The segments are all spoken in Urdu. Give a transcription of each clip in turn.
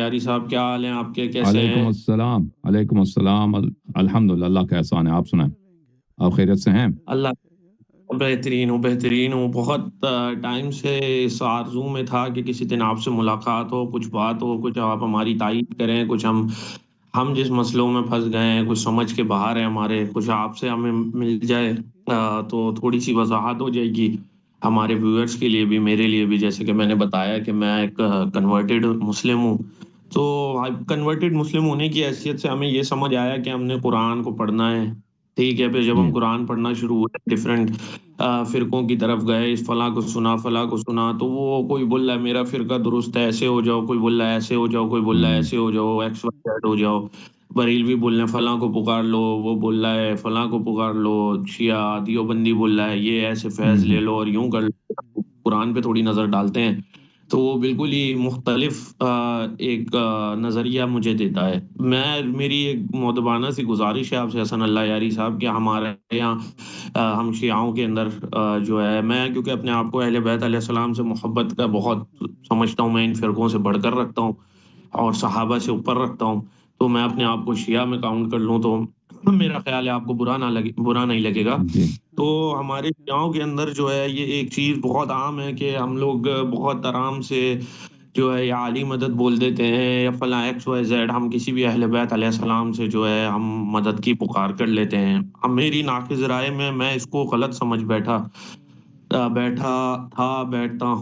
یاری صاحب، کیا حال ہیں آپ کے؟ کیسے علیکم ہیں؟ السلام، علیکم السلام، الحمدللہ، اللہ کا احسان ہے۔ آپ سنائیں، آپ خیریت سے ہیں؟ اللہ بہترین ہوں۔ بہت ٹائم سے اس آرزو میں تھا کہ کسی دن آپ سے ملاقات ہو، کچھ بات ہو، کچھ آپ ہماری تائید کریں، کچھ ہم جس مسئلوں میں پھنس گئے ہیں، کچھ سمجھ کے باہر ہیں ہمارے، کچھ آپ سے ہمیں مل جائے تو تھوڑی سی وضاحت ہو جائے گی ہمارے ویورز کے لیے بھی، میرے لیے بھی۔ جیسے کہ میں نے بتایا کہ میں ایک کنورٹڈ مسلم ہوں، تو کنورٹڈ مسلم ہونے کی حیثیت سے ہمیں یہ سمجھ آیا کہ ہم نے قرآن کو پڑھنا ہے، ٹھیک ہے۔ پھر جب جی ہم قرآن پڑھنا شروع ہوئے، ڈفرینٹ فرقوں کی طرف گئے، اس فلاں کو سنا، فلاں کو سنا، تو وہ کوئی بول رہا ہے میرا فرقہ درست ہے، ایسے ہو جاؤ، کوئی بول رہا ہے ایسے ہو جاؤ، کوئی بول رہا ہے ہوں ایسے ہو جاؤ، ایکس وائی زیڈ ہو جاؤ۔ بریلوی بول رہے ہیں فلاں کو پکار لو، وہ بول رہا ہے فلاں کو پکار لو، شیعہ دیوبندی بول رہا ہے یہ ایسے ہوں فیض لے لو اور یوں کر لو۔ قرآن پہ تھوڑی نظر ڈالتے ہیں تو وہ بالکل ہی مختلف ایک نظریہ مجھے دیتا ہے۔ میری ایک مؤدبانہ سی گزارش ہے آپ سے حسن اللہ یاری صاحب، کہ ہمارے یہاں ہم شیعوں کے اندر جو ہے، میں کیونکہ اپنے آپ کو اہل بیت علیہ السلام سے محبت کا بہت سمجھتا ہوں، میں ان فرقوں سے بڑھ کر رکھتا ہوں اور صحابہ سے اوپر رکھتا ہوں، تو میں اپنے آپ کو شیعہ میں کاؤنٹ کر لوں تو میرا خیال ہے آپ کو برا نہیں لگے گا۔ جی تو ہمارے شیعوں کے اندر جو ہے یہ ایک چیز بہت عام ہے کہ ہم لوگ بہت آرام سے جو ہے یا علی مدد بول دیتے ہیں یا فلاں ایکس وائی زیڈ، ہم کسی بھی اہل بیت علیہ السلام سے جو ہے ہم مدد کی پکار کر لیتے ہیں۔ اب میری ناقص رائے میں اس کو غلط سمجھ بیٹھتا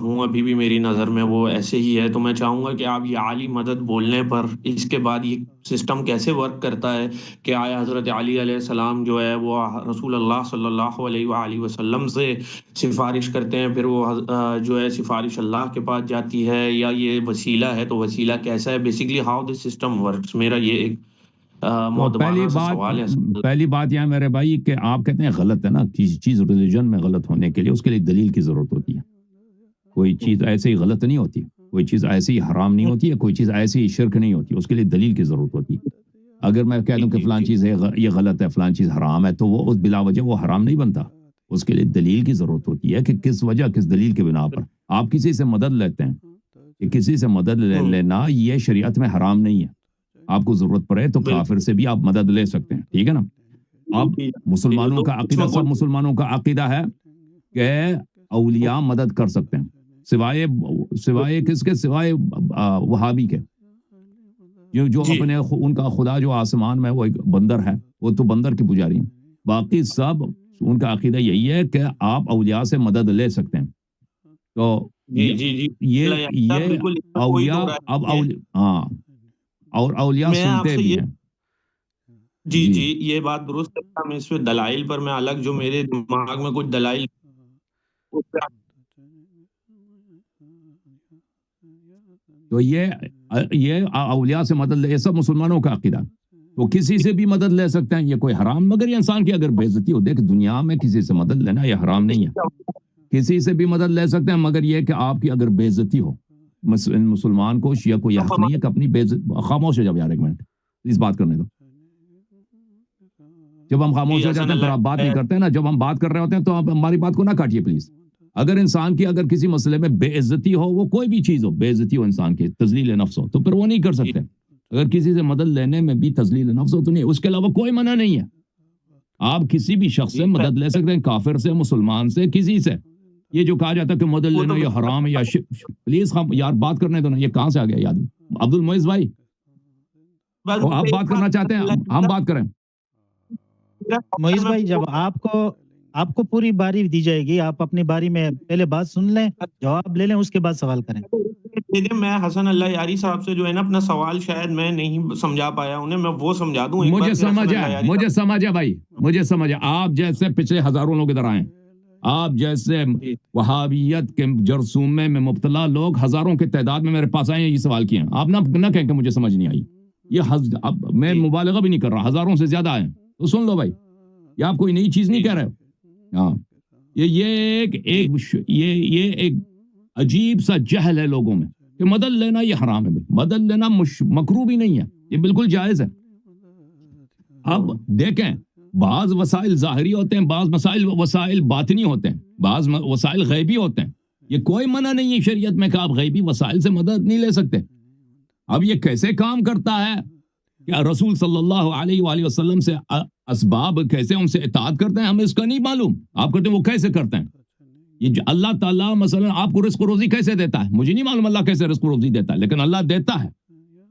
ہوں، ابھی بھی میری نظر میں وہ ایسے ہی ہے۔ تو میں چاہوں گا کہ آپ یہ علی مدد بولنے پر اس کے بعد یہ سسٹم کیسے ورک کرتا ہے کہ آیا حضرت علی علیہ السلام جو ہے وہ رسول اللہ صلی اللہ علیہ وآلہ وسلم سے سفارش کرتے ہیں، پھر وہ جو ہے سفارش اللہ کے پاس جاتی ہے، یا یہ وسیلہ ہے تو وسیلہ کیسا ہے؟ Basically how this system works, میرا یہ ایک تو مؤدبانہ سا سوال ہے۔ پہلی بات یہ ہے میرے بھائی کہ آپ کہتے ہیں غلط ہے نا، کسی چیز ریلیجن میں غلط ہونے کے لیے اس کے لیے دلیل کی ضرورت ہوتی ہے۔ کوئی چیز ایسے ہی غلط نہیں ہوتی، کوئی چیز ایسے ہی حرام نہیں ہوتی ہے، کوئی چیز ایسے ہی شرک نہیں ہوتی، اس کے لیے دلیل کی ضرورت ہوتی ہے۔ اگر میں کہہ دوں کہ فلان چیز ہے یہ غلط ہے، فلان چیز حرام ہے، تو وہ اس بلا وجہ وہ حرام نہیں بنتا، اس کے لیے دلیل کی ضرورت ہوتی ہے کہ کس وجہ، کس دلیل کے بنا پر آپ کسی سے مدد لیتے ہیں۔ کہ کسی سے مدد لینا یہ شریعت میں حرام نہیں ہے، آپ کو ضرورت پڑے تو کافر سے بھی آپ مدد لے سکتے ہیں، ٹھیک ہے نا۔ اب مسلمانوں کا عقیدہ، سب مسلمانوں کا عقیدہ ہے کہ اولیاء مدد کر سکتے ہیں، سوائے کس کے؟ سوائے وہابی کے، جو اپنے ان کا خدا جو آسمان میں وہ ایک بندر ہے، وہ تو بندر کی پجاری ہیں، باقی سب ان کا عقیدہ یہی ہے کہ آپ اولیاء سے مدد لے سکتے ہیں۔ تو یہ اولیاء اب ہاں، اور اولیاء میں آپ سنتے سے بھی یہ ہیں۔ جی یہ بات درست ہے، میں اس پہ دلائل پر میں الگ جو میرے دماغ میں کچھ دلائل تو یہ اولیاء سے مدد لے، یہ سب مسلمانوں کا عقیدہ، تو کسی سے بھی مدد لے سکتے ہیں، یہ کوئی حرام، مگر یہ انسان کی اگر بے عزتی ہو، دیکھ دنیا میں کسی سے مدد لینا یہ حرام نہیں ہے، کسی سے بھی مدد لے سکتے ہیں، مگر یہ کہ آپ کی اگر بے عزتی ہو، مسلمان کو، شیعہ کو یہ حق نہیں ہے کہ اپنی بے عزتی، خاموش ہو جاؤ یار ایک منٹ پلیز، بات کرنے دو۔ جب ہم خاموش ہو جاتے ہیں پھر آپ بات نہیں کرتے ہیں نا، جب ہم بات کر رہے ہوتے ہیں تو آپ ہماری بات کو نہ کاٹیے پلیز۔ اگر انسان کی اگر کسی مسئلے میں بے عزتی ہو، وہ کوئی بھی چیز ہو، بے عزتی ہو انسان کی، تذلیل نفس ہو، تو پھر وہ نہیں کر سکتے۔ اگر کسی سے مدد لینے میں بھی تذلیل نفس ہو تو نہیں، اس کے علاوہ کوئی منع نہیں ہے، آپ کسی بھی شخص سے مدد لے سکتے ہیں، کافر سے، مسلمان سے، کسی سے۔ یہ جو کہا جاتا ہے کہ مدد لینا یہ حرام ہے یا پلیز یار بات کرنے دو نا، یہ کہاں سے آ گیا یاد؟ عبد المعز بھائی آپ بات کرنا چاہتے ہیں، ہم بات کریں۔ معیز بھائی، جب آپ کو پوری باری دی جائے گی، آپ اپنی باری میں پہلے بات سن لیں، جواب لے لیں، اس کے بعد سوال کریں۔ میں حسن اللہ یاری صاحب سے جو ہے نا اپنا سوال شاید میں نہیں سمجھا پایا انہیں، میں وہ سمجھا دوں۔ مجھے سمجھا بھائی، مجھے سمجھا، آپ جیسے پچھلے ہزاروں لوگ ادھر آئے، آپ جیسے وہابیت کے جرثومے میں مبتلا لوگ ہزاروں کی تعداد میں میرے پاس آئے ہیں، یہ سوال کیے ہیں، آپ نہ کہیں کہ مجھے سمجھ نہیں آئی، یہ اب میں مبالغہ بھی نہیں کر رہا، ہزاروں سے زیادہ آئے، تو سن لو بھائی، یہ آپ کوئی نئی چیز نہیں کہہ رہے ہو۔ ہاں، یہ ایک عجیب سا جہل ہے لوگوں میں کہ مدد لینا یہ حرام ہے، مدد لینا مکروہ بھی نہیں ہے، یہ بالکل جائز ہے۔ اب دیکھیں، بعض وسائل ظاہری ہوتے ہیں، بعض وسائل باطنی ہوتے ہیں، بعض وسائل غیبی ہوتے ہیں، یہ کوئی منع نہیں ہے شریعت میں کہ آپ غیبی وسائل سے مدد نہیں لے سکتے، اب یہ کیسے کام کرتا ہے؟ کیا رسول صلی اللہ علیہ وآلہ وسلم سے اسباب کیسے ان سے اطاعت کرتے ہیں؟ ہمیں اس کا نہیں معلوم. آپ کہتے ہیں وہ کیسے کرتے ہیں. یہ اللہ تعالیٰ مثلا آپ کو رزق و روزی کیسے دیتا ہے؟ مجھے نہیں معلوم اللہ کیسے رزق و روزی دیتا ہے، لیکن اللہ دیتا ہے.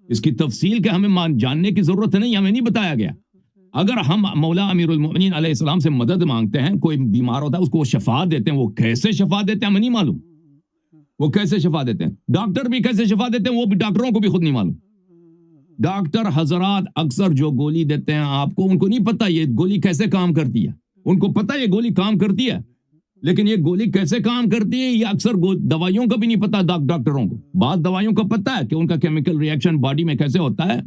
اس کی تفصیل کے ہمیں جاننے کی ضرورت نہیں، ہمیں نہیں بتایا گیا. اگر ہم مولا امیر المؤمنین علیہ السلام سے مدد مانگتے ہیں، کوئی بیمار ہوتا ہے اس کو وہ شفا دیتے ہیں، وہ کیسے شفا دیتے ہیں ہمیں نہیں معلوم. وہ کیسے شفا دیتے ہیں؟ ڈاکٹر بھی کیسے شفا دیتے ہیں وہ بھی ڈاکٹروں کو بھی خود نہیں معلوم. ڈاکٹر حضرات اکثر جو گولی دیتے ہیں آپ کو، ان کو نہیں پتا یہ گولی کیسے کام کرتی ہے. ان کو پتا یہ گولی کام کرتی ہے، لیکن یہ گولی کیسے کام کرتی ہے یہ اکثر دوائیوں کا بھی نہیں پتا ڈاکٹروں کو. بعض دوائیوں کا پتا ہے کہ ان کا کیمیکل ری ایکشن باڈی میں کیسے ہوتا ہے.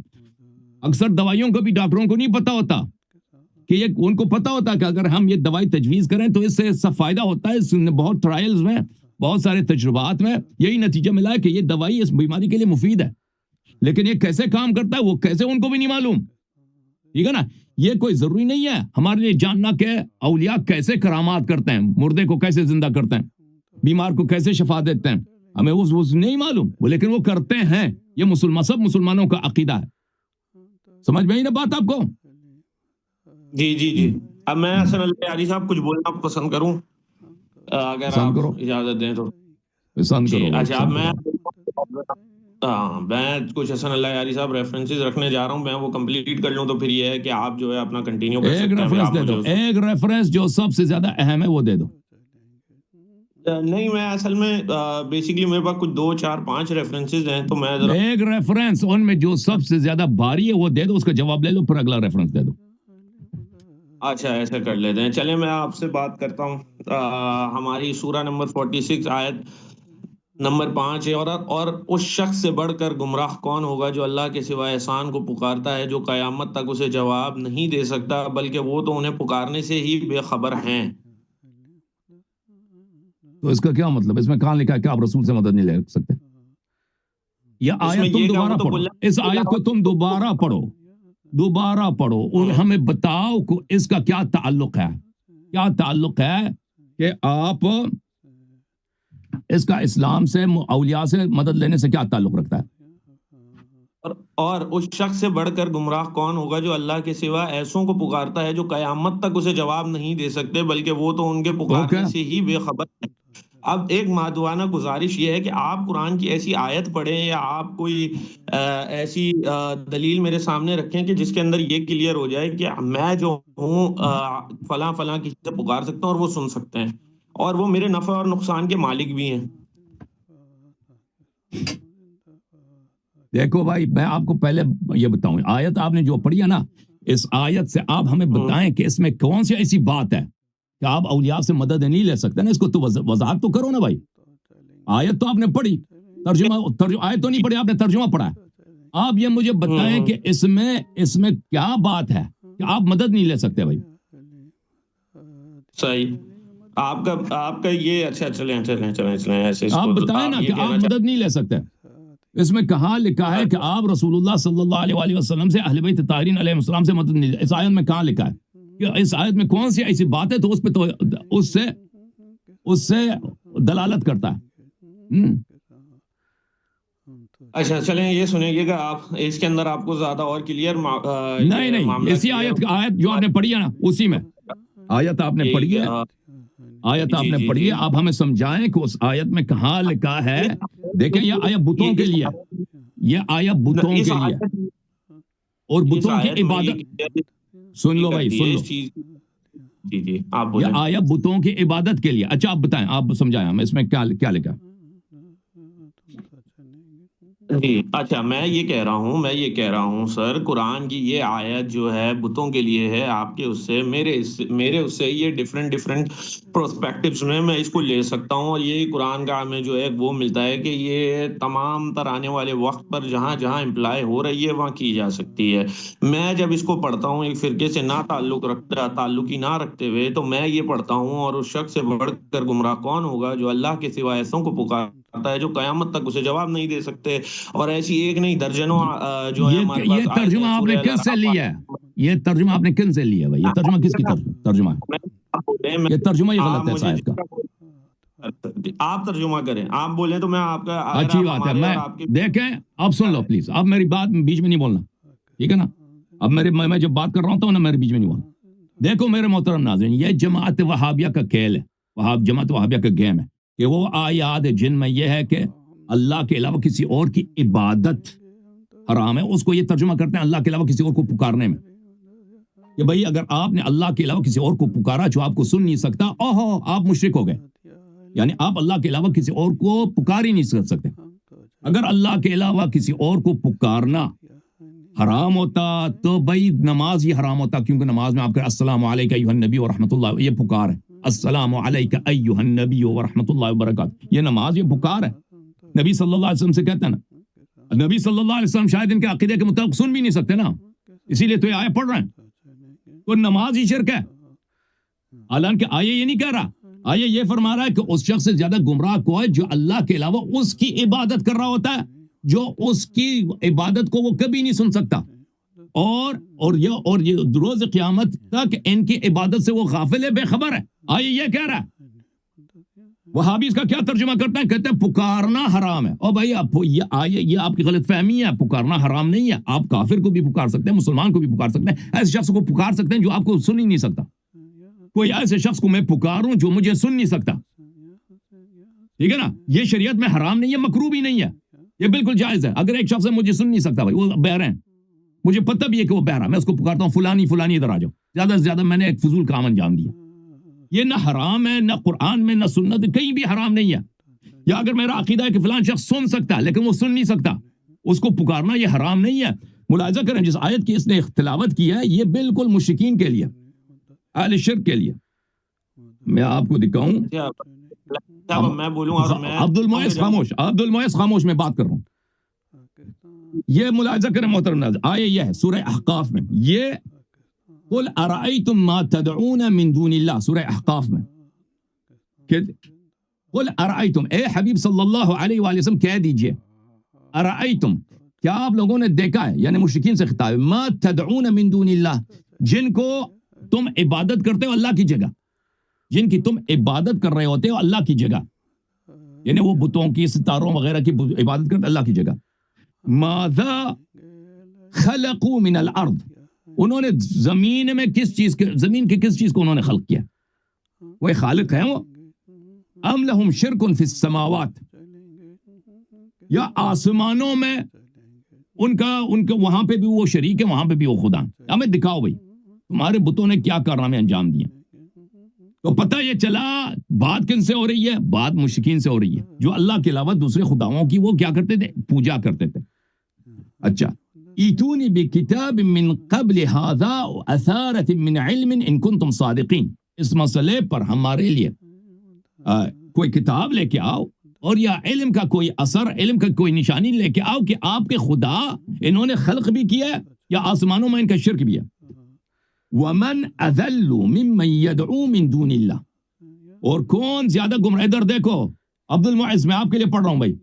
اکثر دوائیوں کا بھی ڈاکٹروں کو نہیں پتا ہوتا کہ یہ، ان کو پتا ہوتا کہ اگر ہم یہ دوائی تجویز کریں تو اس سے سب فائدہ ہوتا ہے. اس نے بہت ٹرائلز میں، بہت سارے تجربات میں یہی نتیجہ ملا ہے کہ یہ دوائی اس بیماری کے لیے مفید ہے، لیکن یہ کیسے کام کرتا ہے وہ کیسے ان کو بھی نہیں معلوم. ٹھیک ہے نا. یہ کوئی ضروری نہیں ہے ہمارے لیے جاننا کہ اولیاء کیسے کرامات کرتے ہیں، مردے کو کیسے زندہ کرتے ہیں، بیمار کو کیسے شفا دیتے ہیں. ہمیں وہ نہیں معلوم، لیکن وہ کرتے ہیں. یہ سب مسلمانوں کا عقیدہ ہے. سمجھ میں آئی نا بات آپ کو؟ جی جی جی. اب میں حسن علی صاحب کچھ بولنا پسند کروں، اگر آپ اجازت دیں تو. اچھا، میں کچھ حسن اللہ یاری صاحب ریفرنسز رکھنے جا رہا ہوں، میں وہ کمپلیٹ کر لوں تو پھر یہ ہے کہ آپ جو ہے اپنا کنٹینیو کر سکتے ہیں. ایک ریفرنس جو سب سے زیادہ اہم ہے وہ دے دو. نہیں، میں اصل میں بیسیکلی میرے پاس کچھ 2 4 5 ریفرنسز ہیں، تو میں ایک ریفرنس ان میں جو سب سے زیادہ بھاری ہے وہ دے دو، اس کا جواب لے لو، پھر اگلا ریفرنس دے دو. اچھا ایسا کر لیتے ہیں. چلیں میں آپ سے بات کرتا ہوں. ہماری سورہ نمبر 46 آیت نمبر 5 ہے، اور اس شخص سے بڑھ کر گمراہ کون ہوگا جو اللہ کے سوا احسان کو پکارتا ہے، جو قیامت تک اسے جواب نہیں دے سکتا، بلکہ وہ تو انہیں پکارنے سے ہی بے خبر ہیں. تو اس کا کیا مطلب؟ اس میں کہاں لکھا ہے کہ آپ رسول سے مدد نہیں لے سکتے؟ یہ آیت تم دوبارہ پڑھو، اس آیت کو تم دوبارہ پڑھو اور ہمیں بتاؤ کہ اس کا کیا تعلق ہے. کیا تعلق ہے کہ آپ اس کا اسلام سے، اولیاء سے مدد لینے سے کیا تعلق رکھتا ہے؟ اور اس شخص سے بڑھ کر گمراہ کون ہوگا جو اللہ کے سوا ایسوں کو پکارتا ہے جو قیامت تک اسے جواب نہیں دے سکتے، بلکہ وہ تو ان کے پکارنے سے ہی بے خبر ہے. اب ایک مادوانہ گزارش یہ ہے کہ آپ قرآن کی ایسی آیت پڑھیں یا آپ کوئی ایسی دلیل میرے سامنے رکھیں کہ جس کے اندر یہ کلیئر ہو جائے کہ میں جو ہوں فلاں فلاں کسی سے پکار سکتا ہوں اور وہ سن سکتے ہیں، اور وہ میرے نفع اور نقصان کے مالک بھی ہیں. دیکھو بھائی، میں آپ کو پہلے یہ بتاؤں، آیت آپ نے جو پڑھی ہے نا، اس آیت سے آپ ہمیں بتائیں کہ اس میں کون سی ایسی بات ہے کہ آپ اولیاء سے مدد نہیں لے سکتے نا. اس کو تو وضاحت تو کرو نا بھائی. آیت تو آپ نے پڑھی، ترجمہ آیت تو نہیں پڑھی، آپ نے ترجمہ پڑھا ہے. آپ یہ مجھے بتائیں کہ اس میں کیا بات ہے کہ آپ مدد نہیں لے سکتے بھائی. صحیح. آپ کا یہ اچھا چلیں ایسے آپ بتائیں نا کہ آپ مدد نہیں لے سکتے. اس میں کہاں لکھا ہے کہ آپ رسول اللہ صلی اللہ علیہ وسلم سے، اہل بیت طاہرین علیہ السلام سے مدد نہیں لے؟ اس آیت میں کہاں لکھا ہے؟ کہ اس آیت میں کون سی ایسی بات ہے تو اس پہ تو اس سے دلالت کرتا ہے. اچھا چلیں یہ سنیں گا آپ، اس کے اندر آپ کو زیادہ اور کلیئر نہیں، اسی آیت جو آپ نے پڑھی ہے نا، اسی میں آیت آپ نے پڑھی ہے، آپ ہمیں سمجھائیں کہ اس آیت میں کہاں لکھا ہے. دیکھیں یہ آیت بتوں کے لیے، اور بتوں کی عبادت. سن لو بھائی، سن لو، یہ آیت بتوں کی عبادت کے لیے. اچھا آپ بتائیں، آپ سمجھائیں ہمیں اس میں کیا لکھا. جی اچھا، میں یہ کہہ رہا ہوں سر، قرآن کی یہ آیت جو ہے بتوں کے لیے ہے. آپ کے اس سے میرے اس سے یہ ڈفرینٹ پروسپیکٹیوز میں اس کو لے سکتا ہوں، اور یہ قرآن کا ہمیں جو ہے وہ ملتا ہے کہ یہ تمام تر آنے والے وقت پر جہاں جہاں امپلائی ہو رہی ہے وہاں کی جا سکتی ہے. میں جب اس کو پڑھتا ہوں ایک فرقے سے تعلق ہی نہ رکھتے ہوئے، تو میں یہ پڑھتا ہوں، اور اس شخص سے بڑھ کر گمراہ کون ہوگا جو اللہ کے سوا ایسوں کو پکارتا ہے جو قیامت تک اسے جواب نہیں دے سکتے. اور ایسی ایک نہیں درجنوں جو ہے ہمارے پاس. یہ ترجمہ آپ نے کس سے لیا ہے؟ یہ ترجمہ آپ نے کن سے لیا ہے بھائی؟ یہ ترجمہ کس کی ترجمہ ہے؟ یہ ترجمہ ہی غلط ہے صاحب کا. آپ ترجمہ کریں, آپ بولیں تو میں آپ کا, اگر اچھی آپ بات ہے. ہمارے میں اور آپ کی دیکھیں اب سن لو پلیز, اب میری بات بیچ میں نہیں بولنا, ٹھیک ہے نا. اب میں جب بات کر رہا ہوں تو میرے بیچ میں نہیں بولنا. دیکھو میرے محترم ناظرین, یہ جماعت وہابیہ کا کھیل ہے, جماعت وہابیہ کا گیم ہے کہ وہ آیات جن میں یہ ہے کہ اللہ کے علاوہ کسی اور کی عبادت حرام ہے, اس کو یہ ترجمہ کرتے ہیں اللہ کے علاوہ کسی اور کو پکارنے میں, کہ بھئی اگر آپ نے اللہ کے علاوہ کسی اور کو پکارا جو آپ کو سن نہیں سکتا, اوہو آپ مشرک ہو گئے. یعنی آپ اللہ کے علاوہ کسی اور کو پکار ہی نہیں سکتے. اگر اللہ کے علاوہ کسی اور کو پکارنا حرام ہوتا تو بھئی نماز ہی حرام ہوتا, کیونکہ نماز میں آپ کا السلام علیکہ ایھا النبی ورحمۃ اللہ, یہ پکار ہے, السلام علیکہ ایھا النبی ورحمۃ اللہ وبرکاتہ, یہ نماز, یہ پکار ہے. نبی صلی اللہ علیہ وسلم سے کہتے ہیں نا, نبی صلی اللہ علیہ وسلم شاید ان کے عقیدے کے مطابق سن بھی نہیں سکتے نا, اسی لیے تو یہ آیت پڑھ رہے ہیں. تو نماز ہی شرک ہے, حالانکہ آیہ یہ نہیں کہہ رہا, آیہ یہ فرما رہا ہے کہ اس شخص سے زیادہ گمراہ کوئی جو اللہ کے علاوہ اس کی عبادت کر رہا ہوتا ہے, جو اس کی عبادت کو وہ کبھی نہیں سن سکتا, اور یہ روز قیامت تک ان کی عبادت سے وہ غافل ہے, بے خبر ہے. آیہ یہ کہہ رہا ہے. وہابی اس کا کیا ترجمہ کرتے ہیں, کہتے ہیں پکارنا حرام ہے. اور بھائی یہ آپ کی غلط فہمی ہے, پکارنا حرام نہیں ہے. آپ کافر کو بھی پکار سکتے ہیں, مسلمان کو بھی پکار سکتے ہیں, ایسے شخص کو پکار سکتے ہیں جو آپ کو سن ہی نہیں سکتا. کوئی ایسے شخص کو میں پکاروں جو مجھے سن نہیں سکتا, ٹھیک ہے نا, یہ شریعت میں حرام نہیں ہے, مکروہ بھی نہیں ہے, یہ بالکل جائز ہے. اگر ایک شخص ہے مجھے سن نہیں سکتا, بھائی وہ بہرے ہیں, مجھے پتہ بھی ہے کہ وہ بہرا, میں اس کو پکارتا ہوں فلانی ادھر آ جاؤ, زیادہ سے زیادہ میں نے ایک فضول کام انجام دیا. یہ نہ حرام ہے, نہ قرآن میں, نہ سنت, کہیں بھی حرام نہیں ہے. یا اگر میرا عقیدہ ہے کہ فلان شخص سن سکتا ہے لیکن وہ سن نہیں سکتا, اس کو پکارنا یہ حرام نہیں ہے. ملاحظہ کریں جس آیت کی اس نے تلاوت کی ہے یہ بالکل مشرکین کے لیے, اہل شرک کے لیے. میں آپ کو دکھاؤں, میں بولوں اور میں عبد المعز خاموش, میں بات کر رہا ہوں. یہ ملاحظہ کریں محترم ناظرین, آیہ یہ ہے سورہ احقاف میں, یہ قل ارأیتم ما تدعون من دون اللہ, سورہ احقاف میں. قل ارأیتم, اے حبیب صلی اللہ علیہ وآلہ وسلم کہہ دیجئے, ارأیتم کیا آپ لوگوں نے دیکھا ہے, یعنی مشرکین سے خطاب ہے, ما تدعون من دون اللہ, جن کو تم عبادت کرتے ہو اللہ کی جگہ, جن کی تم عبادت کر رہے ہوتے ہو اللہ کی جگہ, یعنی وہ بتوں کی, ستاروں وغیرہ کی عبادت کرتے اللہ کی جگہ. ماذا خلقوا من الارض, انہوں نے زمین میں زمین کی کس چیز کو انہوں نے خلق کیا, وہ خالق ہیں وہ. ام لہم شرک فی السماوات, یا آسمانوں میں ان کا وہاں پہ بھی وہ شریک ہے, وہاں پہ بھی وہ خدا. ہمیں دکھاؤ بھائی تمہارے بتوں نے کیا کارنامے انجام دیے. تو پتہ یہ چلا بات کن سے ہو رہی ہے, بات مشرکین سے ہو رہی ہے جو اللہ کے علاوہ دوسرے خداؤں کی وہ کیا کرتے تھے, پوجا کرتے تھے. اچھا, ایتونی بکتاب من قبل ھذا اثارۃ من علم ان کنتم صادقین, اس مسئلے پر ہمارے لیے کوئی کتاب لے کے آؤ, اور یا علم کا کوئی اثر, علم کا کوئی نشانی لے کے آؤ کہ آپ کے خدا انہوں نے خلق بھی کیا ہے یا آسمانوں میں ان کا شرک بھی ہے. ومن اذل ممن يدعو من دون اللہ, اور کون زیادہ گمراہ, ادھر دیکھو عبد المعز, میں آپ کے لیے پڑھ رہا ہوں بھائی,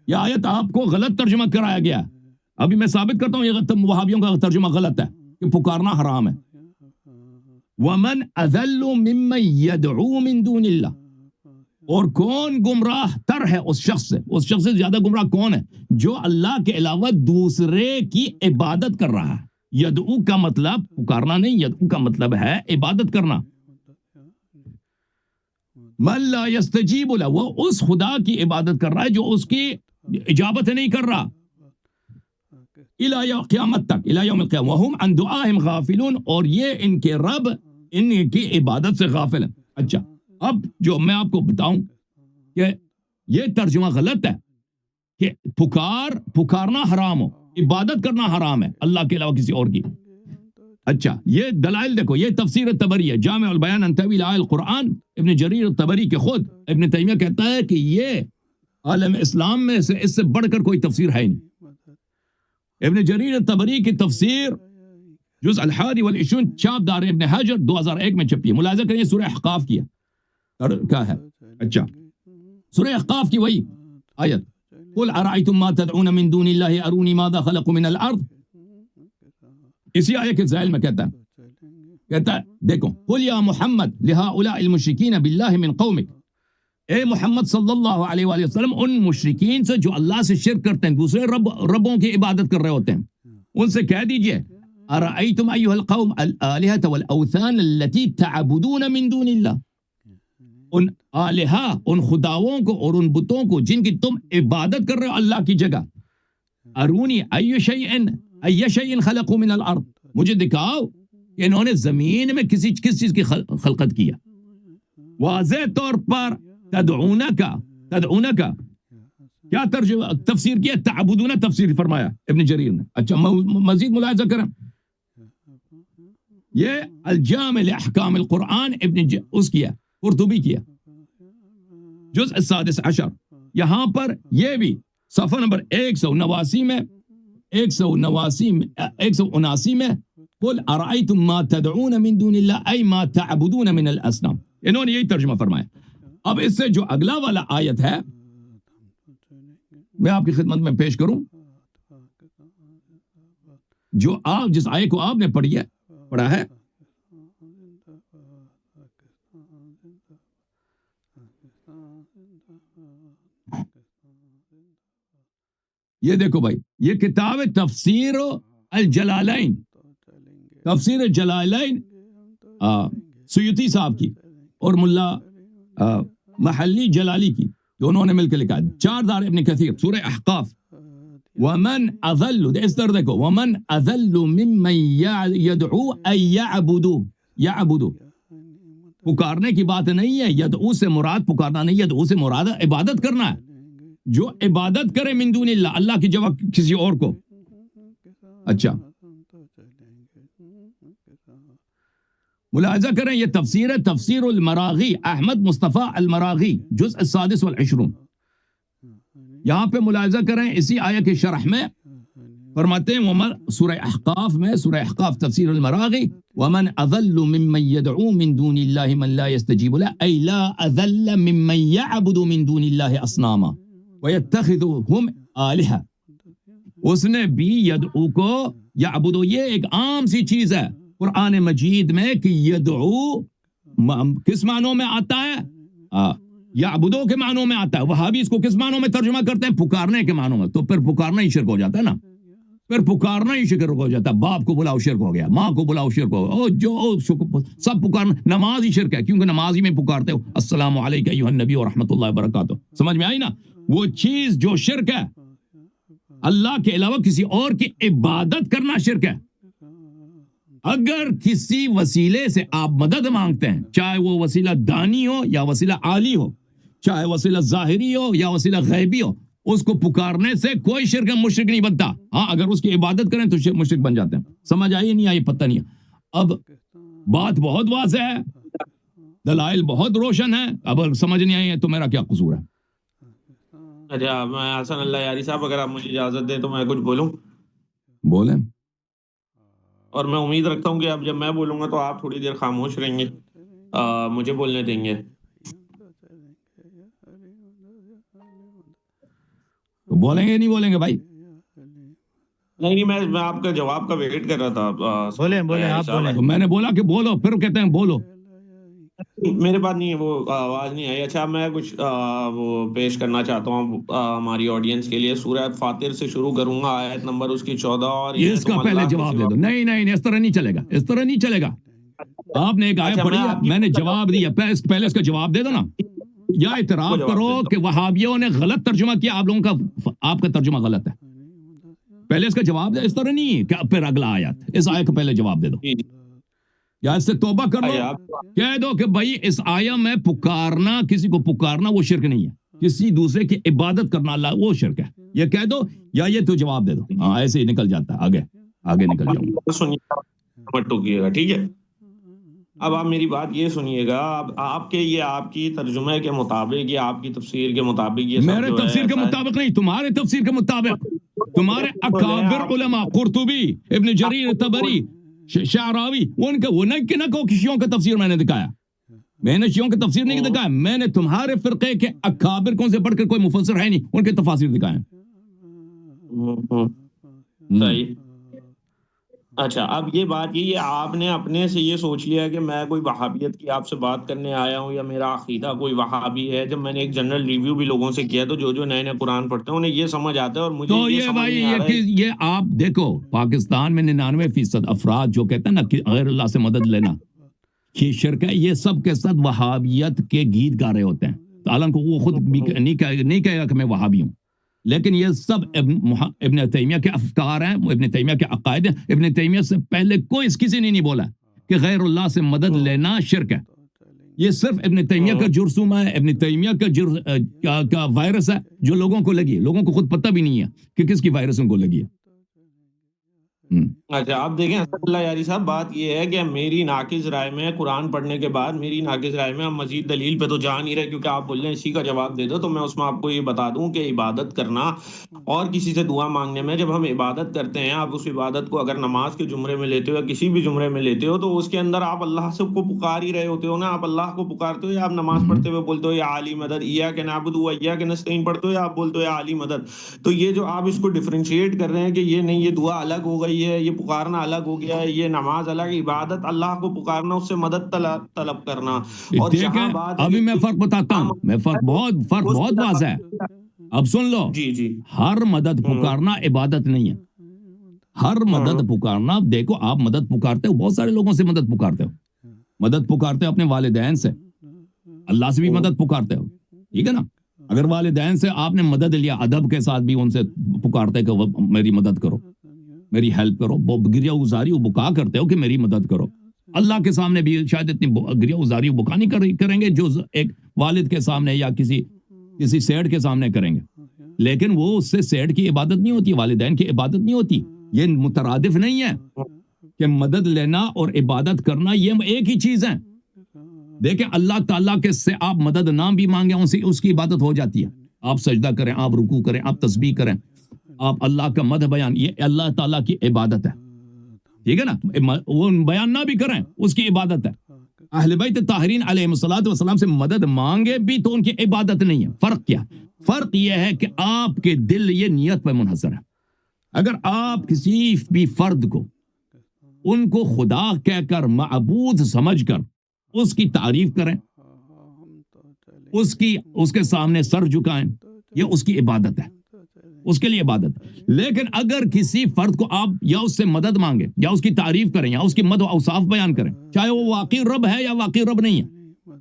یہ آیت آپ کو غلط ترجمہ کرایا گیا. ابھی میں ثابت کرتا ہوں یہ وہابیوں کا ترجمہ غلط ہے کہ پکارنا حرام ہے. ومن اذل ممن يدعو من دون اللہ, اور کون گمراہ تر ہے اس شخص سے زیادہ گمراہ کون ہے جو اللہ کے علاوہ دوسرے کی عبادت کر رہا ہے. یدعو کا مطلب پکارنا نہیں, یدعو کا مطلب ہے عبادت کرنا. من لا یستجیب له, وہ اس خدا کی عبادت کر رہا ہے جو اس کی اجابت نہیں کر رہا, الی قیامت تک, الی یوم القیامہ, وہم عن دعائہم غافلون, اور یہ ان کے رب ان کی عبادت سے غافل ہیں. اچھا, اب جو میں آپ کو بتاؤں کہ یہ ترجمہ غلط ہے کہ پکارنا حرام ہو, عبادت کرنا حرام ہے اللہ کے علاوہ کسی اور کی. اچھا, یہ دلائل دیکھو, یہ تفسیر طبری ہے, جامع البیان عن تأویل آیات القرآن, ابن جریر الطبری کے خود ابن تیمیہ کہتا ہے کہ یہ عالم اسلام میں سے اس سے بڑھ کر کوئی تفسیر ہے نہیں. ابن جریر الطبری کی تفسیر جزء الحادی والعشرون, چھاپ دار ابن حجر 2001 میں چھپی ہے. ملاحظہ کریں سورہ احقاف کی ہے, کیا ہے. اچھا, سورہ احقاف کی وہی آیت, قل ارأیتم ما تدعون من دون اللہ ارونی ماذا خلقوا من الارض, اسی آیت کے ذیل میں کہتا ہے دیکھو, قل یا محمد لہؤلاء المشرکین باللہ من قومک, اے محمد صلی اللہ علیہ وآلہ وسلم ان مشرکین سے جو اللہ سے شرک کرتے ہیں، دوسرے ربوں کی عبادت کر رہے ہوتے ہیں، ان سے کہہ دیجئے ارأیتم ایھا القوم الآلہۃ والأوثان التي تعبدون من دون اللہ، ان آلہہ، ان خداؤں کو اور ان بتوں کو جن کی تم عبادت کر رہے ہو اللہ کی جگہ، ارونی ای شیء خلقوا من الارض، مجھے دکھاؤ کہ انہوں نے زمین میں کس چیز کی خلقت کیا. واضح طور پر تدعونکا کیا ترجمہ تفسیر کیا؟ تعبدون تفسیر فرمایا ابن جریر نے. اچھا مزید ملاحظہ کریں، یہ الجامع لاحکام القرآن اس کیا قرطبی کیا جزء السادس عشر، یہاں پر یہ بھی صفحہ نمبر 189 میں قل ارأیتم ما تدعون من دون اللہ ای ما تعبدون من الاصنام، انہوں نے یہی ترجمہ فرمایا. اب اس سے جو اگلا والا آیت ہے میں آپ کی خدمت میں پیش کروں، جو آپ جس آیت کو آپ نے پڑھا ہے، یہ دیکھو بھائی، یہ کتاب تفسیر الجلالین، تفسیر الجلالین سیوطی صاحب کی اور ملا محلی جلالی کی، دونوں نے مل کے لکھا. 4 دار ابن کثیر سورہ احقاف، ومن اضل، اس طرح دیکھو، ومن اضل ممن يدعو ان يعبدوا، پکارنے کی بات نہیں ہے، یدعو سے مراد پکارنا نہیں، یدعو سے مراد عبادت کرنا ہے، جو عبادت کرے من دون اللہ، اللہ کی جگہ کسی اور کو. اچھا ملاحظہ کریں، یہ تفسیر ہے، تفسیر المراغی، احمد مصطفیٰ المراغی، جزء السادس والعشرون. یہاں پہ ملاحظہ کریں، اسی آیت کی شرح میں فرماتے ہیں سورہ احقاف میں، سورہ احقاف تفسیر المراغی، ومن اضل ممن يدعو من دون اللہ من لا يستجیب له ای لا اضل ممن يعبد من دون اللہ اصناما ويتخذهم آلہہ. اس نے بھی یدعو کو یعبدو، یہ ایک عام سی چیز ہے قرآن مجید میں کہ یدعو کس معنوں میں آتا ہے؟ یعبدو کے معنوں میں آتا ہے. وہابی اس کو کس معنوں میں ترجمہ کرتے ہیں؟ پکارنے کے معنوں میں. تو پھر پکارنا ہی شرک ہو جاتا ہے نا، پھر پکارنا ہی شرک ہو جاتا ہے. باپ کو بلاؤ شرک ہو گیا، ماں کو بلاؤ شرک ہو گیا، سب پکارنا. نماز ہی شرک ہے، کیونکہ نماز ہی میں پکارتے ہو السلام علیکم ایھا النبی ورحمۃ اللہ وبرکاتہ. سمجھ میں آئی نا؟ وہ چیز جو شرک ہے، اللہ کے علاوہ کسی اور کی عبادت کرنا شرک ہے. اگر کسی وسیلے سے آپ مدد مانگتے ہیں، چاہے وہ وسیلہ دانی ہو یا وسیلہ عالی ہو، چاہے وسیلہ ظاہری ہو یا وسیلہ غیبی ہو، اس کو پکارنے سے کوئی شرک مشرک نہیں بنتا. ہاں اگر اس کی عبادت کریں تو مشرک بن جاتے ہیں. سمجھ آئی نہیں آئی پتہ نہیں. اب بات بہت واضح ہے، دلائل بہت روشن ہے. اب اگر سمجھ نہیں آئی ہے تو میرا کیا قصور ہے؟ اچھا میں حسن اللہ یاری صاحب، اگر آپ مجھے اجازت دیں تو میں کچھ بولوں. بولیں. اور میں امید رکھتا ہوں کہ اب جب میں بولوں گا تو آپ تھوڑی دیر خاموش رہیں گے، مجھے بولنے دیں گے. بولیں گے نہیں بولیں گے بھائی؟ نہیں میں آپ کا جواب کا ویٹ کر رہا تھا. بولیں آپ بولیں. تو میں نے بولا کہ بولو، پھر کہتے ہیں بولو. میرے پاس نہیں ہے، وہ آواز نہیں آئی. اچھا میں کچھ وہ پیش کرنا چاہتا ہوں ہماری آڈینس کے لیے. سورہ فاطر سے شروع کروں گا، آیت نمبر اس کی 14. اور اس کا پہلے جواب دے دو. نہیں اس طرح نہیں چلے گا، اس طرح نہیں چلے گا. آپ نے ایک آیت پڑھی ہے، میں نے جواب دیا، پہلے اس کا جواب دے دو نا. یا اعتراف کرو کہ وہابیوں نے غلط ترجمہ کیا، آپ لوگوں کا، آپ کا ترجمہ غلط ہے. پہلے اس کا جواب دے. اس طرح نہیں کہ پھر اگلا آیت، اس آیت کا پہلے جواب دے دو. یا اس سے توبہ کر لو، کہہ دو کہ بھائی اس آیت میں پکارنا، کسی کو پکارنا وہ شرک نہیں ہے، کسی دوسرے کی عبادت کرنا اللہ وہ شرک ہے. یہ کہہ دو یا یہ تو جواب دے دو. ہاں ایسے ہی نکل جاتا ہے، آگے نکل جاؤں گا. سنیے گا، ٹھیک ہے؟ اب آپ میری بات یہ سنیے گا. اب آپ کے یہ آپ کی ترجمے کے مطابق یا آپ کی تفسیر کے مطابق، یہ میرے تفسیر کے مطابق نہیں، تمہارے تفسیر کے مطابق. تمہارے اکابر علماء قرطبی، ابن جریر طبری، شعراوی، ان کا وہ نہ کہو کہ شیعوں کا تفسیر میں نے دکھایا. میں نے شیعوں کا تفسیر نہیں دکھایا، میں نے تمہارے فرقے کے اکابر کون سے پڑھ کر کوئی مفسر ہے نہیں، ان کے تفاسیر دکھائے. صحیح. اچھا، اب یہ بات یہ آپ نے اپنے سے یہ سوچ لیا کہ میں کوئی وہابیت کی آپ سے بات کرنے آیا ہوں یا میرا عقیدہ کوئی وہابی ہے؟ جب میں نے ایک جنرل ریویو بھی لوگوں سے کیا تو جو نئے نئے قرآن پڑھتے ہیں انہیں یہ سمجھ آتا ہے، اور مجھے تو یہ یہ سمجھ بھائی نہیں آ رہا ہے. یہ آپ دیکھو پاکستان میں 99% افراد جو کہتے ہیں نا کہ غیر اللہ سے مدد لینا یہ شرک ہے، یہ سب کے ساتھ وہابیت کے گیت گا رہے ہوتے ہیں. حالانکہ وہ خود بھی نہیں کہے گا کہ میں وہابی ہوں، لیکن یہ سب ابن تیمیہ کے افکار ہیں، ابن تیمیہ کے عقائد ہیں. ابن تیمیہ سے پہلے کسی نے نہیں بولا کہ غیر اللہ سے مدد لینا شرک ہے. یہ صرف ابن تیمیہ کا جرثومہ ہے، ابن تیمیہ کا وائرس ہے جو لوگوں کو لگی ہے. لوگوں کو خود پتہ بھی نہیں ہے کہ کس کی وائرس ان کو لگی ہے. اچھا، آپ دیکھیں اسد اللہ یاری صاحب، بات یہ ہے کہ میری ناقص رائے میں قرآن پڑھنے کے بعد میری ناقص رائے میں ہم مزید دلیل پہ تو جا نہیں رہے، کیونکہ آپ بول رہے ہیں اسی کا جواب دے دو. تو میں اس میں آپ کو یہ بتا دوں کہ عبادت کرنا اور کسی سے دعا مانگنے میں، جب ہم عبادت کرتے ہیں، آپ اس عبادت کو اگر نماز کے زمرے میں لیتے ہو یا کسی بھی زمرے میں لیتے ہو، تو اس کے اندر آپ اللہ سے کو پکار ہی رہے ہوتے ہو نا. آپ اللہ کو پکارتے ہو، یا آپ نماز پڑھتے ہوئے بولتے ہو یا علی مدد، ایاک نعبد و ایاک نستعین پڑھتے ہو، یا آپ بولتے ہو یا علی مدد. تو یہ جو آپ اس کو ڈفرینشیٹ کر رہے ہیں کہ یہ نہیں، یہ دعا الگ ہو گئی ہے، یہ پکارنا الگ ہو گیا ہے، یہ نماز الگ، عبادت اللہ کو پکارنا، اس سے مدد طلب کرنا. اور جہاں دیکھیں بات ابھی میں فرق بتاتا ہوں، میں فرق بہت واضح ہے. اب سن لو، جی ہر مدد پکارنا عبادت نہیں ہے. ہر مدد پکارنا، دیکھو آپ مدد پکارتے ہو، بہت سارے لوگوں سے مدد پکارتے ہو. مدد پکارتے ہو اپنے والدین سے، اللہ سے بھی مدد پکارتے ہو، ٹھیک ہے نا. اگر والدین سے آپ نے مدد لیا، ادب کے ساتھ بھی ان سے پکارتے کہ میری مدد کرو، میری ہیلپ کرو. گریہ گزاری و بکا کرتے ہو کہ میری مدد کرو. اللہ کے سامنے بھی شاید اتنی گریہ گزاری و بکا نہیں کریں گے جو ایک والد کے سامنے یا کسی سیٹ کے سامنے کریں گے. لیکن وہ اس سے سیٹ کی عبادت نہیں ہوتی، والدین کی عبادت نہیں ہوتی. یہ مترادف نہیں ہے کہ مدد لینا اور عبادت کرنا یہ ایک ہی چیز ہے. دیکھیں اللہ تعالیٰ کے سے آپ مدد نہ بھی مانگیں، اس کی عبادت ہو جاتی ہے. آپ سجدہ کریں، آپ رکوع کریں، آپ تسبیح کریں، آپ اللہ کا مدح بیان، یہ اللہ تعالیٰ کی عبادت ہے، ٹھیک ہے نا. وہ بیان نہ بھی کریں، اس کی عبادت ہے. اہل بیت طاہرین علیہ الصلوۃ والسلام سے مدد مانگے بھی تو ان کی عبادت نہیں ہے. فرق کیا؟ فرق یہ ہے کہ آپ کے دل یہ نیت پہ منحصر ہے. اگر آپ کسی بھی فرد کو ان کو خدا کہہ کر، معبود سمجھ کر اس کی تعریف کریں، اس کے سامنے سر جھکائیں، یہ اس کی عبادت ہے، اس کے لیے عبادت. لیکن اگر کسی فرد کو آپ یا اس سے مدد مانگے یا اس کی تعریف کریں یا اس کی مدح و اوصاف بیان کریں، چاہے وہ واقعی رب ہے یا واقعی رب نہیں ہے،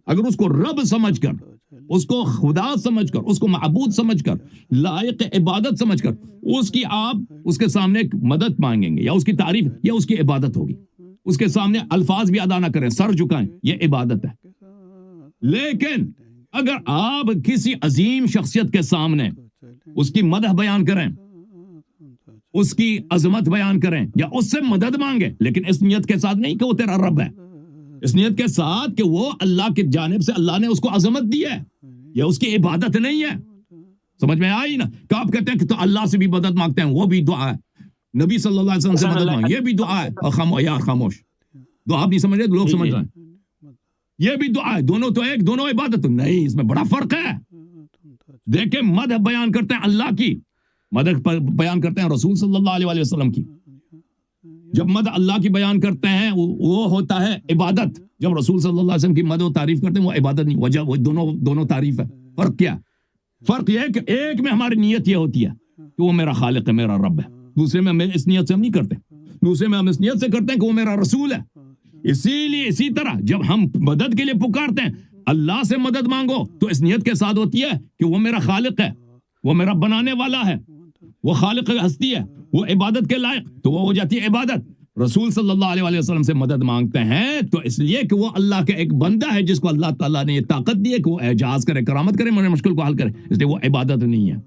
اگر اس کو رب سمجھ کر، اس کو خدا سمجھ کر، اس کو معبود سمجھ کر، لائق عبادت سمجھ کر آپ اس کے سامنے مدد مانگیں گے یا اس کی تعریف، یا اس کی عبادت ہوگی. اس کے سامنے الفاظ بھی ادا نہ کریں، سر جھکائیں، یہ عبادت ہے. لیکن اگر آپ کسی عظیم شخصیت کے سامنے اس کی مدح بیان کریں، اس کی عظمت بیان کریں یا اس سے مدد مانگیں، لیکن اس نیت کے ساتھ نہیں کہ وہ تیرا رب ہے، اس نیت کے ساتھ کہ وہ اللہ کی جانب سے اللہ نے اس کو عظمت دی ہے، یہ اس کی عبادت نہیں ہے. سمجھ میں آئی نا؟ کہ آپ کہتے ہیں کہ تو اللہ سے بھی مدد مانگتے ہیں، وہ بھی دعا ہے. نبی صلی اللہ علیہ وسلم سے مدد مانگ، یہ بھی دعا ہے. اور خاموش، دعا آپ نہیں سمجھ رہے، لوگ سمجھ رہے ہیں، یہ بھی دعا ہے. دونوں تو ایک، دونوں عبادت نہیں، اس میں بڑا فرق ہے. دیکھیں مدح بیان کرتے ہیں اللہ کی، مدح بیان کرتے ہیں رسول صلی اللہ علیہ وسلم کی. جب مدح اللہ کی بیان کرتے ہیں وہ ہوتا ہے عبادت. جب رسول صلی اللہ علیہ وسلم کی مدح و تعریف کرتے ہیں وہ عبادت نہیں. وجہ وہ دونوں تعریف ہے. فرق کیا؟ فرق یہ ہے کہ ایک میں ہماری نیت یہ ہوتی ہے کہ وہ میرا خالق ہے، میرا رب ہے. دوسرے میں اس نیت سے ہم نہیں کرتے. دوسرے میں ہم اس نیت سے کرتے ہیں کہ وہ میرا رسول ہے. اسی طرح جب ہم مدد کے لیے پکارتے ہیں، اللہ سے مدد مانگو تو اس نیت کے ساتھ ہوتی ہے کہ وہ میرا خالق ہے، وہ میرا بنانے والا ہے، وہ خالق ہستی ہے، وہ عبادت کے لائق، تو وہ ہو جاتی ہے عبادت. رسول صلی اللہ علیہ وسلم سے مدد مانگتے ہیں تو اس لیے کہ وہ اللہ کا ایک بندہ ہے جس کو اللہ تعالیٰ نے یہ طاقت دی ہے کہ وہ اعجاز کرے، کرامت کرے، مشکل کو حل کرے، اس لیے وہ عبادت نہیں ہے.